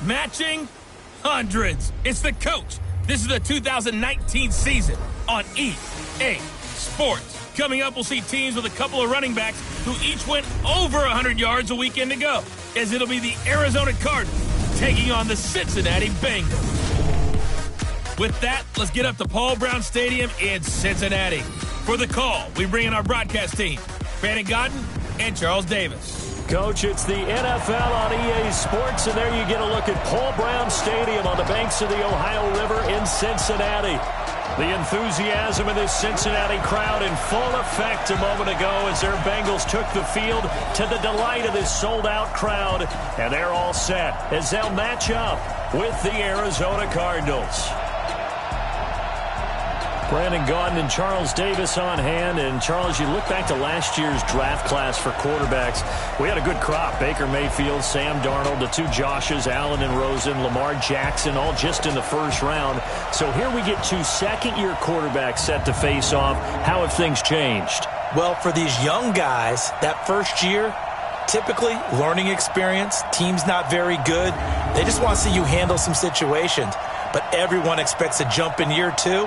Matching hundreds. It's the coach. This is the 2019 season on EA Sports. Coming up, we'll see teams with a couple of running backs who each went over 100 yards a weekend ago, as it'll be the Arizona Cardinals taking on the Cincinnati Bengals. With that, let's get up to Paul Brown Stadium in Cincinnati. For the call, we bring in our broadcast team, Brandon Godden and Charles Davis. Coach, it's the NFL on EA Sports, and there you get a look at Paul Brown Stadium on the banks of the Ohio River in Cincinnati. The enthusiasm of this Cincinnati crowd in full effect a moment ago as their Bengals took the field to the delight of this sold-out crowd, and they're all set as they'll match up with the Arizona Cardinals. Brandon Gaudin and Charles Davis on hand. And, Charles, you look back to last year's draft class for quarterbacks. We had a good crop. Baker Mayfield, Sam Darnold, the two Joshes, Allen and Rosen, Lamar Jackson, all just in the first round. So here we get two second-year quarterbacks set to face off. How have things changed? Well, for these young guys, that first year, typically learning experience, team's not very good. They just want to see you handle some situations. But everyone expects a jump in year two.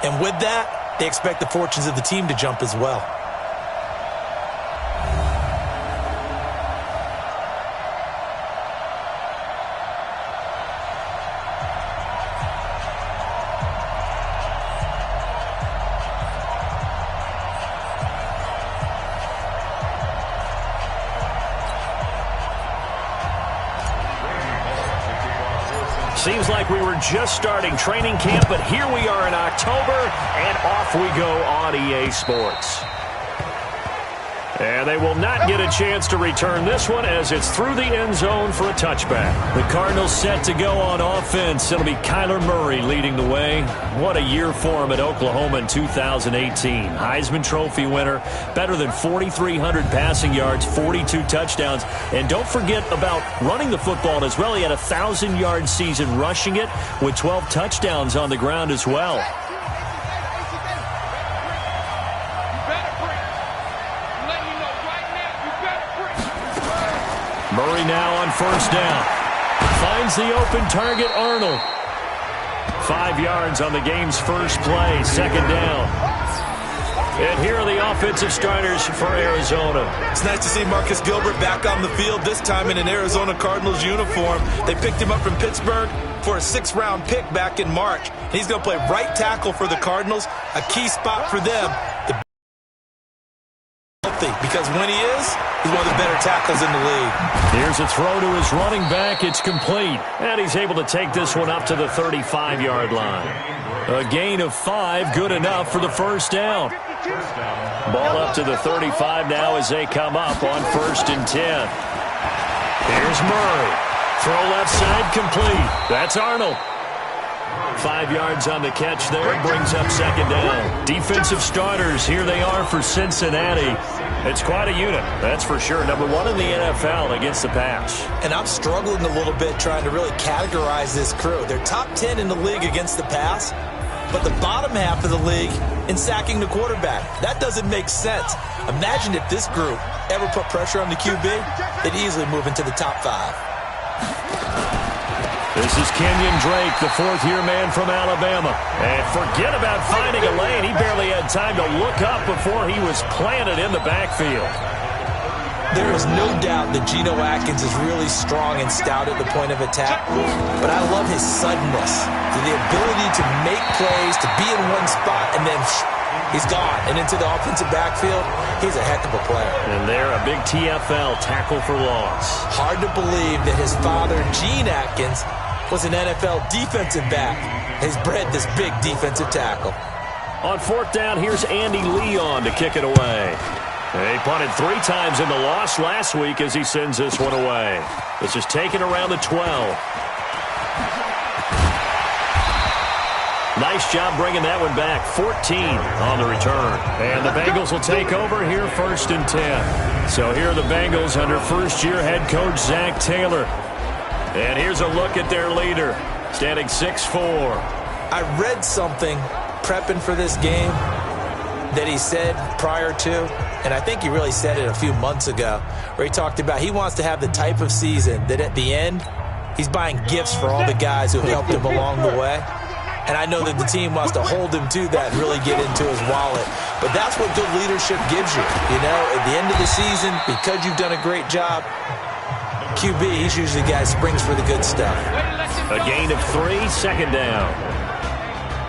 And with that, they expect the fortunes of the team to jump as well. Seems like we were just starting training camp, but here we are in October, and off we go on EA Sports. And they will not get a chance to return this one as it's through the end zone for a touchback. The Cardinals set to go on offense. It'll be Kyler Murray leading the way. What a year for him at Oklahoma in 2018. Heisman Trophy winner, better than 4,300 passing yards, 42 touchdowns. And don't forget about running the football as well. He had a 1,000-yard season rushing it with 12 touchdowns on the ground as well. Murray now on first down. Finds the open target, Arnold. 5 yards on the game's first play, second down. And here are the offensive starters for Arizona. It's nice to see Marcus Gilbert back on the field, this time in an Arizona Cardinals uniform. They picked him up from Pittsburgh for a 6th-round pick back in March. He's going to play right tackle for the Cardinals, a key spot for them. Because when he is, he's one of the better tackles in the league. Here's a throw to his running back. It's complete. And he's able to take this one up to the 35-yard line. A gain of 5, good enough for the first down. Ball up to the 35 now as they come up on 1st and 10. Here's Murray. Throw left side complete. That's Arnold. 5 yards on the catch there, brings up second down. Defensive starters, here they are for Cincinnati. It's quite a unit, that's for sure. Number 1 in the NFL against the pass. And I'm struggling a little bit trying to really categorize this crew. They're top 10 in the league against the pass, but the bottom half of the league in sacking the quarterback. That doesn't make sense. Imagine if this group ever put pressure on the QB, they'd easily move into the top 5. This is Kenyon Drake, the 4th-year man from Alabama. And forget about finding a lane. He barely had time to look up before he was planted in the backfield. There is no doubt that Geno Atkins is really strong and stout at the point of attack. But I love his suddenness, the ability to make plays, to be in one spot, and then he's gone. And into the offensive backfield, he's a heck of a player. And there, a big TFL, tackle for loss. Hard to believe that his father, Gene Atkins, was an NFL defensive back. Has bred this big defensive tackle. On 4th down, here's Andy Leon to kick it away. He punted 3 times in the loss last week as he sends this one away. This is taken around the 12. Nice job bringing that one back. 14 on the return. And the Bengals will take over here 1st and 10. So here are the Bengals under first-year head coach Zach Taylor. And here's a look at their leader, standing 6'4". I read something prepping for this game that he said prior to, and I think he really said it a few months ago, where he talked about he wants to have the type of season that at the end, He's buying gifts for all the guys who have helped him along the way. And I know that the team wants to hold him to that and really get into his wallet. But that's what good leadership gives you. You know, at the end of the season, because you've done a great job, QB, he's usually the guy who springs for the good stuff. A gain of 3, second down.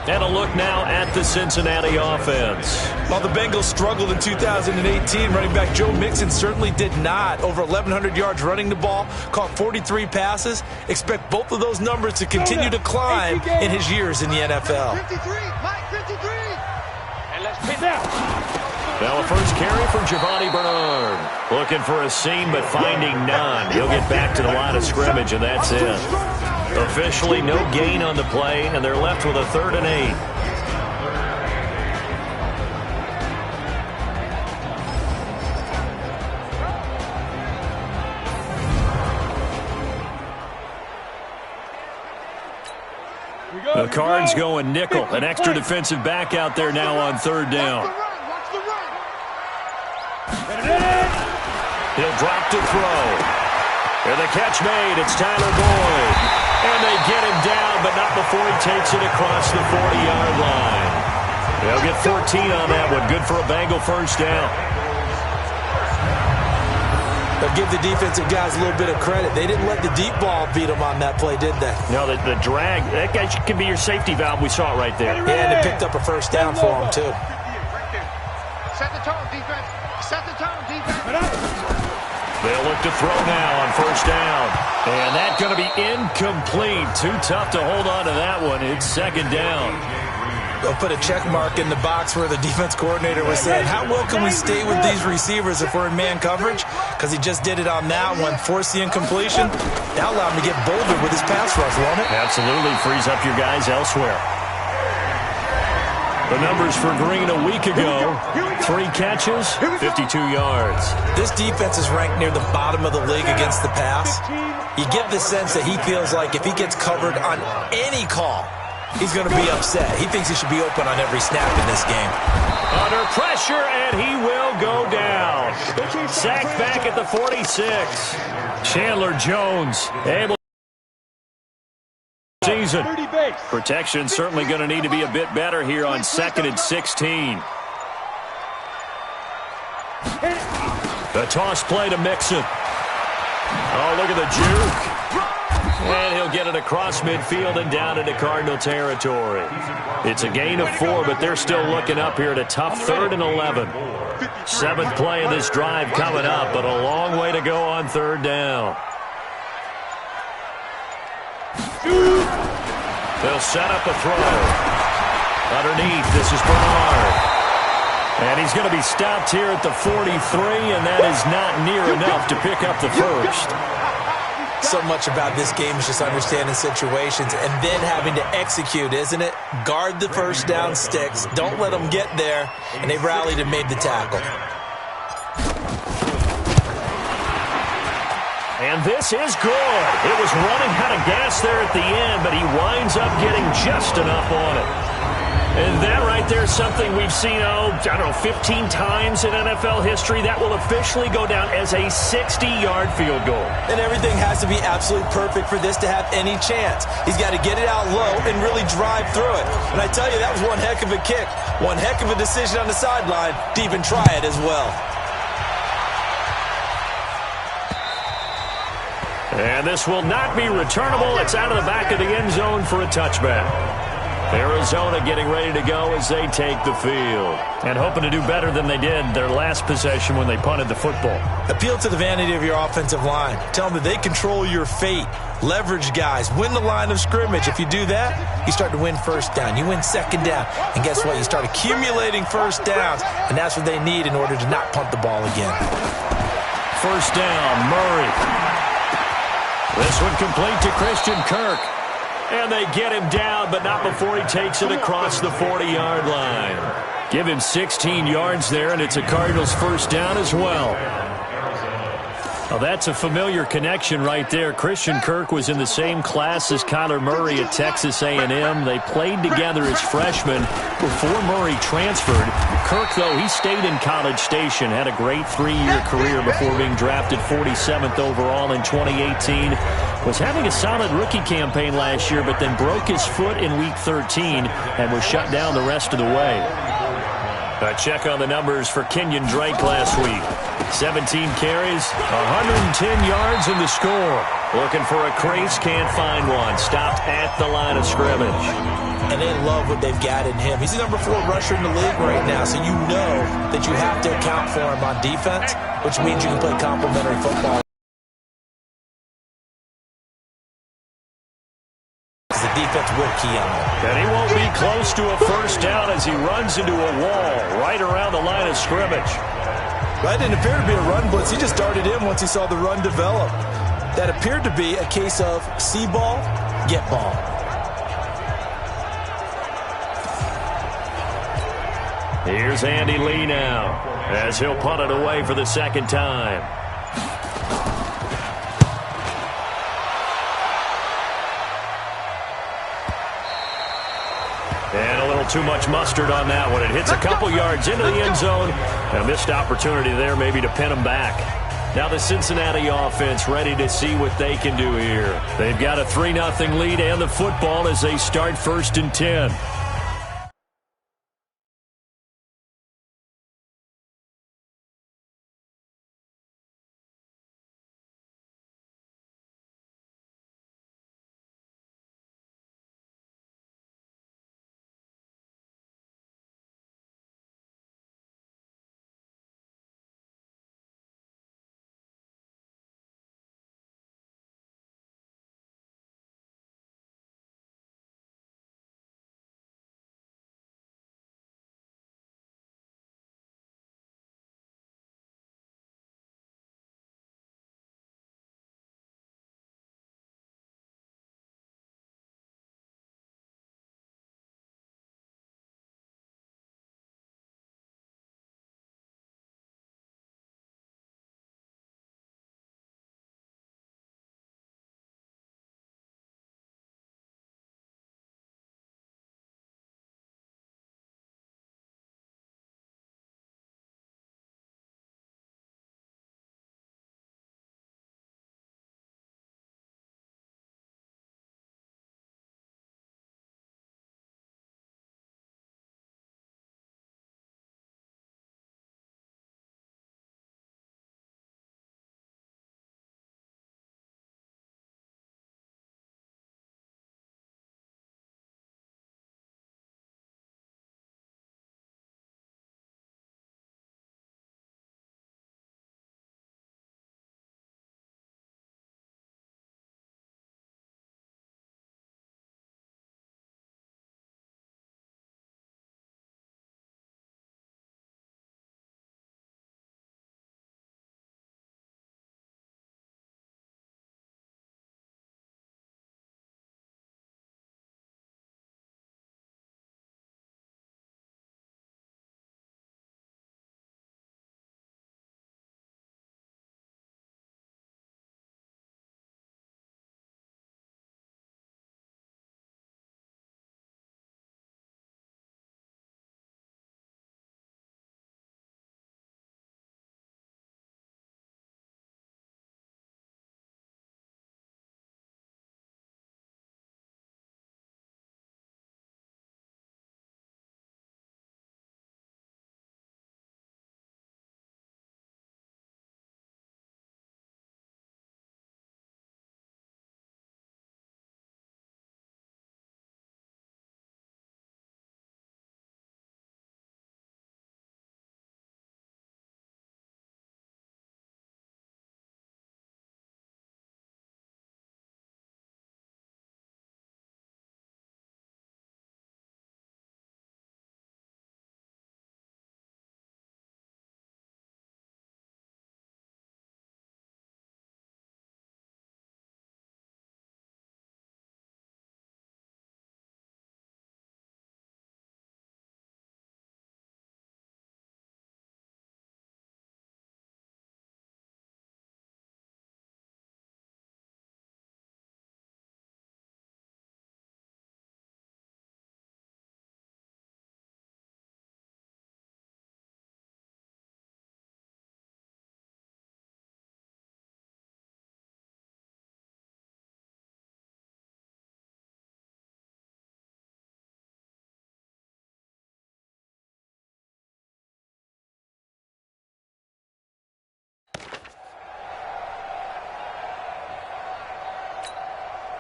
And a look now at the Cincinnati offense. While the Bengals struggled in 2018, running back Joe Mixon certainly did not. Over 1,100 yards running the ball, caught 43 passes. Expect both of those numbers to continue to climb in his years in the NFL. 53, Mike, 53. And let's pin Now a first carry from Giovanni Bernard. Looking for a seam, but finding none. He'll get back to the line of scrimmage, and that's it. Officially no gain on the play, and they're left with a 3rd and 8. The Cards going nickel. An extra defensive back out there now on 3rd down. He'll drop to throw. And the catch made. It's Tyler Boyd. And they get him down, but not before he takes it across the 40-yard line. They'll get 14 on that one. Good for a Bengal first down. They'll give the defensive guys a little bit of credit. They didn't let the deep ball beat them on that play, did they? No, the drag, that guy can be your safety valve. We saw it right there. Yeah, and they picked up a first down for him, too. Set the tone, defense. Set the tone, defense. They'll look to throw now on first down. And that's going to be incomplete. Too tough to hold on to that one. It's 2nd down. They'll put a check mark in the box where the defense coordinator was saying, how well can we stay with these receivers if we're in man coverage? Because he just did it on that one. Force the incompletion. That'll allow him to get bolder with his pass rush, won't it? Absolutely. Frees up your guys elsewhere. The numbers for Green a week ago: 3 catches, 52 yards. This defense is ranked near the bottom of the league against the pass. You get the sense that he feels like if he gets covered on any call, he's going to be upset. He thinks he should be open on every snap in this game. Under pressure, and he will go down. Sacked back at the 46. Chandler Jones able season. Protection certainly going to need to be a bit better here on 2nd and 16. The toss play to Mixon. Oh, look at the juke. And he'll get it across midfield and down into Cardinal territory. It's a gain of 4, but they're still looking up here at a tough 3rd and 11. 7th play of this drive coming up, but a long way to go on 3rd down. They'll set up a throw. Underneath, this is Bernard. And he's going to be stopped here at the 43, and that is not near enough to pick up the first. So much about this game is just understanding situations and then having to execute, isn't it? Guard the first down sticks. Don't let them get there. And they rallied and made the tackle. And this is good. It was running out of gas there at the end, but he winds up getting just enough on it. And that right there is something we've seen, 15 times in NFL history. That will officially go down as a 60-yard field goal. And everything has to be absolutely perfect for this to have any chance. He's got to get it out low and really drive through it. And I tell you, that was one heck of a kick. One heck of a decision on the sideline to even try it as well. And this will not be returnable. It's out of the back of the end zone for a touchback. Arizona getting ready to go as they take the field. And hoping to do better than they did their last possession when they punted the football. Appeal to the vanity of your offensive line. Tell them that they control your fate. Leverage guys. Win the line of scrimmage. If you do that, you start to win first down. You win second down. And guess what? You start accumulating first downs. And that's what they need in order to not punt the ball again. First down, Murray. This one complete to Christian Kirk. And they get him down, but not before he takes it across the 40-yard line. Give him 16 yards there, and it's a Cardinals first down as well. Well, that's a familiar connection right there. Christian Kirk was in the same class as Kyler Murray at Texas A&M. They played together as freshmen before Murray transferred. Kirk, though, he stayed in College Station, had a great 3-year career before being drafted 47th overall in 2018. Was having a solid rookie campaign last year, but then broke his foot in Week 13 and was shut down the rest of the way. A check on the numbers for Kenyon Drake last week. 17 carries, 110 yards in the score. Looking for a crease, can't find one. Stopped at the line of scrimmage. And they love what they've got in him. He's the number 4 rusher in the league right now, so you know that you have to account for him on defense, which means you can play complementary football. The defense will key on him. And he won't be close to a first down as he runs into a wall right around the line of scrimmage. That didn't appear to be a run blitz. He just darted in once he saw the run develop. That appeared to be a case of see ball, get ball. Here's Andy Lee now as he'll punt it away for the second time. And a little too much mustard on that one. It hits a couple yards into the end zone. A missed opportunity there maybe to pin them back. Now the Cincinnati offense ready to see what they can do here. They've got a 3-0 lead and the football as they start 1st and 10.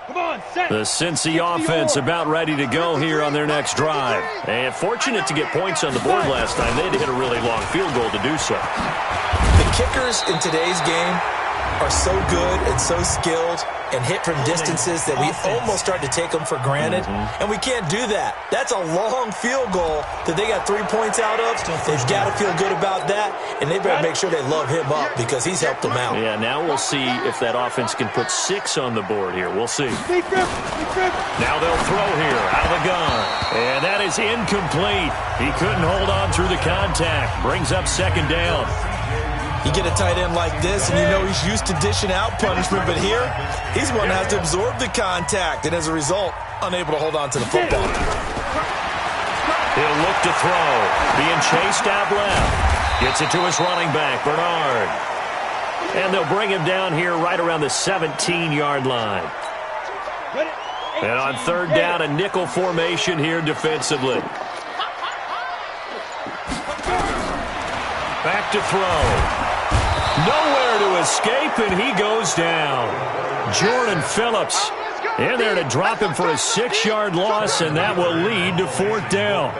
The Cincy offense about ready to go here on their next drive. And fortunate to get points on the board last time. They had to hit a really long field goal to do so. The kickers in today's game are so good and so skilled and hit from distances that we almost start to take them for granted. And we can't do that. That's a long field goal that they got 3 points out of. They've got to feel good about that, and they better make sure they love him up because he's helped them out. Yeah, now we'll see if that offense can put 6 on the board here. We'll see. Now they'll throw here out of the gun. And that is incomplete. He couldn't hold on through the contact. Brings up second down. You get a tight end like this, and you know he's used to dishing out punishment, but here, he's one that has to absorb the contact, and as a result, unable to hold on to the football. He'll look to throw. Being chased out left. Gets it to his running back, Bernard. And they'll bring him down here right around the 17-yard line. And on third down, a nickel formation here defensively. Back to throw. Nowhere to escape, and he goes down. Jordan Phillips in there to drop him for a 6-yard loss, and that will lead to fourth down.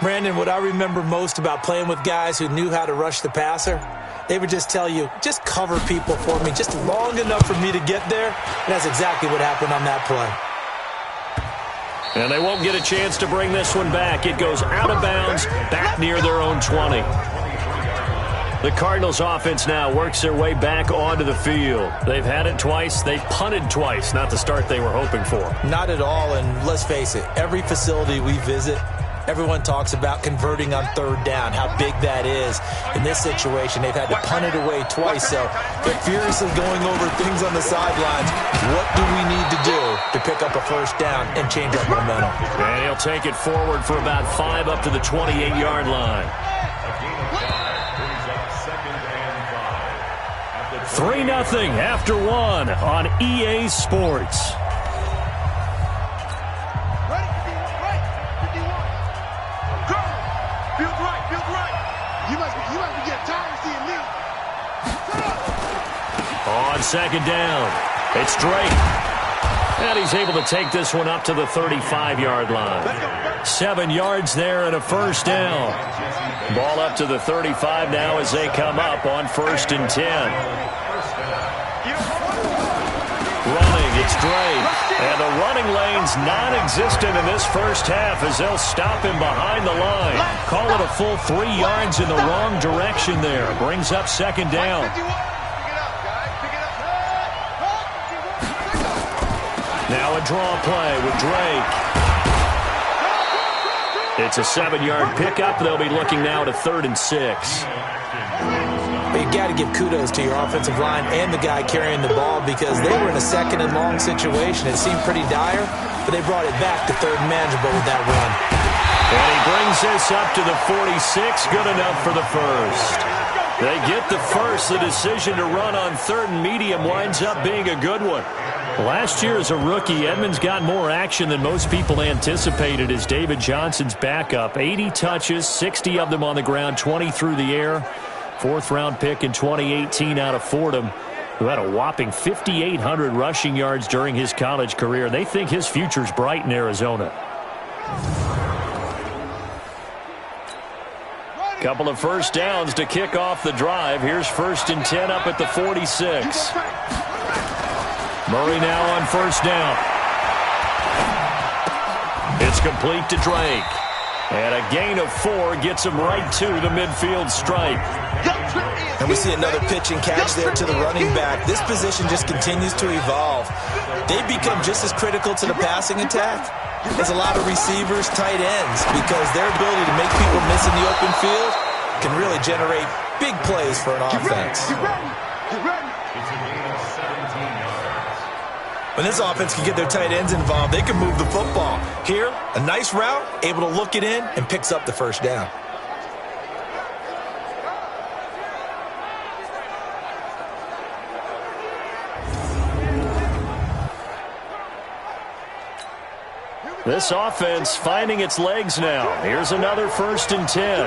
Brandon, what I remember most about playing with guys who knew how to rush the passer, they would just tell you, just cover people for me, just long enough for me to get there. And that's exactly what happened on that play. And they won't get a chance to bring this one back. It goes out of bounds, back near their own 20. The Cardinals offense now works their way back onto the field. They've had it twice. They've punted twice. Not the start they were hoping for. Not at all, and let's face it, every facility we visit, everyone talks about converting on third down, how big that is. In this situation, they've had to punt it away twice, so they're furiously going over things on the sidelines. What do we need to do to pick up a first down and change our momentum? And he'll take it forward for about 5 up to the 28-yard line. 3-0 after 1 on EA Sports. On second down, it's Drake. And he's able to take this one up to the 35-yard line. 7 yards there and a first down. Ball up to the 35 now as they come up on 1st and 10. Running, it's Drake. And the running lane's non-existent in this first half as they'll stop him behind the line. Call it a full 3 yards in the wrong direction there. Brings up second down. Now a draw play with Drake. It's a 7-yard pickup. They'll be looking now to 3rd and 6. But you got to give kudos to your offensive line and the guy carrying the ball because they were in a 2nd and long situation. It seemed pretty dire, but they brought it back to 3rd and manageable with that run. And he brings this up to the 46. Good enough for the first. They get the first. The decision to run on 3rd and medium winds up being a good one. Last year as a rookie, Edmonds got more action than most people anticipated as David Johnson's backup. 80 touches, 60 of them on the ground, 20 through the air. 4th-round pick in 2018 out of Fordham, who had a whopping 5,800 rushing yards during his college career. They think his future's bright in Arizona. Couple of first downs to kick off the drive. Here's 1st and 10 up at the 46. Murray now on 1st down. It's complete to Drake. And a gain of 4 gets him right to the midfield stripe. And we see another pitch and catch there to the running back. This position just continues to evolve. They become just as critical to the passing attack as a lot of receivers, tight ends, because their ability to make people miss in the open field can really generate big plays for an offense. When this offense can get their tight ends involved, they can move the football. Here, a nice route, able to look it in, and picks up the first down. This offense finding its legs now. Here's another 1st and 10.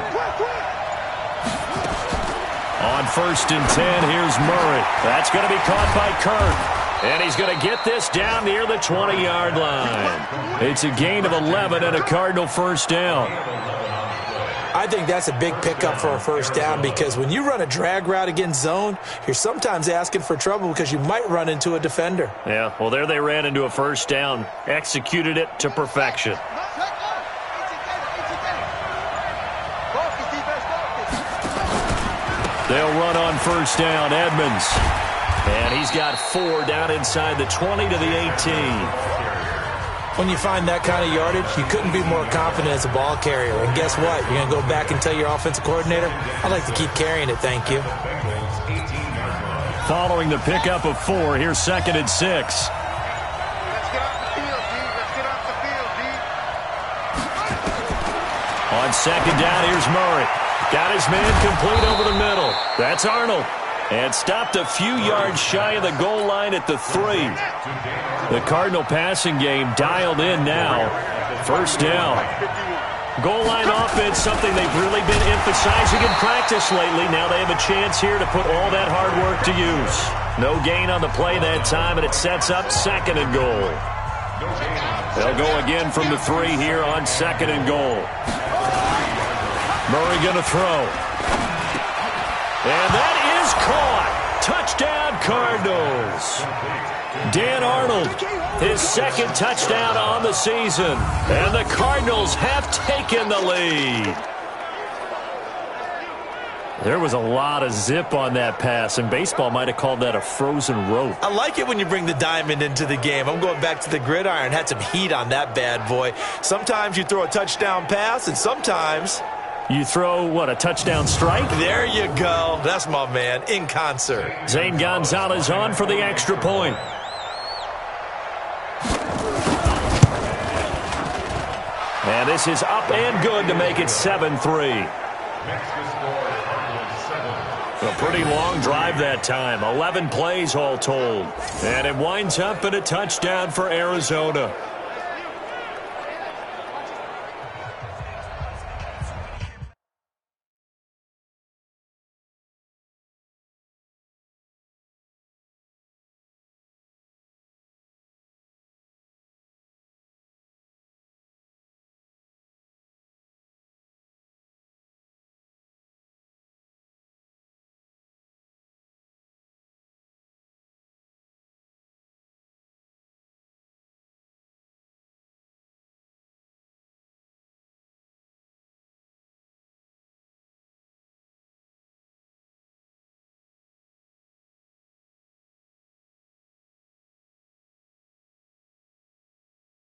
On 1st and 10, here's Murray. That's going to be caught by Kirk. And he's going to get this down near the 20-yard line. It's a gain of 11 and a Cardinal first down. I think that's a big pickup for a first down because when you run a drag route against zone, you're sometimes asking for trouble because you might run into a defender. Yeah, well, there they ran into a first down, executed it to perfection. They'll run on first down, Edmonds. And he's got 4 down inside the 20 to the 18. When you find that kind of yardage, you couldn't be more confident as a ball carrier. And guess what? You're going to go back and tell your offensive coordinator, I'd like to keep carrying it, thank you. Following the pickup of 4, here's 2nd and 6. Let's get off the field, D. Let's get off the field, D. On 2nd down, here's Murray. Got his man complete over the middle. That's Arnold. And stopped a few yards shy of the goal line at the 3. The Cardinal passing game dialed in now. First down. Goal line offense, something they've really been emphasizing in practice lately. Now they have a chance here to put all that hard work to use. No gain on the play that time, and it sets up 2nd and goal. They'll go again from the 3 here on 2nd and goal. Murray going to throw. And that is caught. Touchdown, Cardinals. Dan Arnold, his 2nd touchdown on the season. And the Cardinals have taken the lead. There was a lot of zip on that pass, and baseball might have called that a frozen rope. I like it when you bring the diamond into the game. I'm going back to the gridiron. Had some heat on that bad boy. Sometimes you throw a touchdown pass, and sometimes you throw, what, a touchdown strike? There you go. That's my man, in concert. Zane Gonzalez on for the extra point. And this is up and good to make it 7-3. A pretty long drive that time. 11 plays all told. And it winds up in a touchdown for Arizona.